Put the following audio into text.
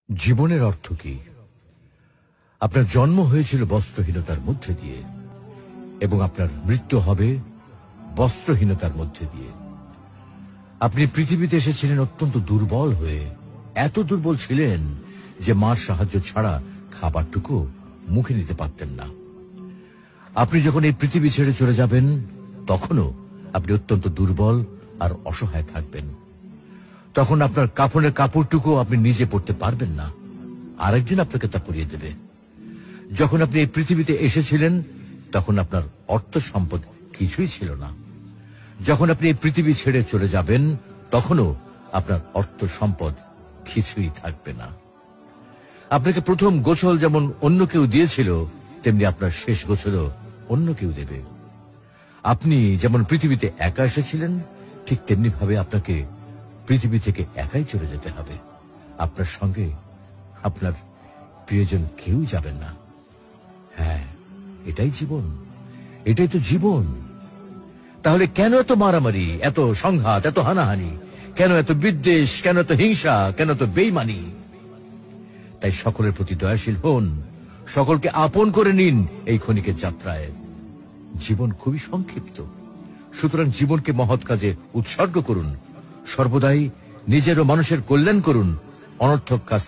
জীবনের অর্থ কি? আপনার জন্ম হয়েছিল বস্ত্রহীনতার মধ্যে দিয়ে এবং আপনার মৃত্যু হবে বস্ত্রহীনতার মধ্যে দিয়ে। আপনি পৃথিবীতে এসেছিলেন অত্যন্ত দুর্বল হয়ে, এত দুর্বল ছিলেন যে মার সাহায্য ছাড়া খাবারটুকু মুখে নিতে পারতেন না। আপনি যখন এই পৃথিবী ছেড়ে চলে যাবেন তখনও আপনি অত্যন্ত দুর্বল আর অসহায় থাকবেন। তখন আপনার কাফনের কাপড়টুকু আপনি নিজে পরতে পারবেন না, আরেকজন আপনাকে তা পরিয়ে দেবে। যখন আপনি এই পৃথিবীতে এসেছিলেন তখন আপনার অর্থ সম্পদ কিছুই ছিল না। যখন আপনি এই পৃথিবী ছেড়ে চলে যাবেন তখনও আপনার অর্থ সম্পদ কিছুই থাকবে না। আপনাকে প্রথম গোসল যেমন অন্য কেউ দিয়েছিল, তেমনি আপনার শেষ গোসলও অন্য কেউ দেবে। আপনি যেমন পৃথিবীতে একা এসেছিলেন, ঠিক তেমনি ভাবে আপনাকে পৃথিবী থেকে একাই চলে যেতে হবে। আপনার সঙ্গে আপনার প্রিয়জন কেউ যাবেন না। হ্যাঁ, এটাই জীবন, এটাই তো জীবন। তাহলে কেন এত মারামারি, এত সংঘাত, এত হানাহানি? কেন এত বিদ্বেষ? কেন এত হিংসা? কেন এত বেইমানি? তাই সকলের প্রতি দয়াশীল হন, সকলকে আপন করে নিন এই ক্ষণিকের যাত্রায়। জীবন খুবই সংক্ষিপ্ত, সুতরাং জীবনকে মহৎ কাজে উৎসর্গ করুন। সর্বদাই নিজের ও মানুষের কল্যাণ করুন, অনর্থক কাজ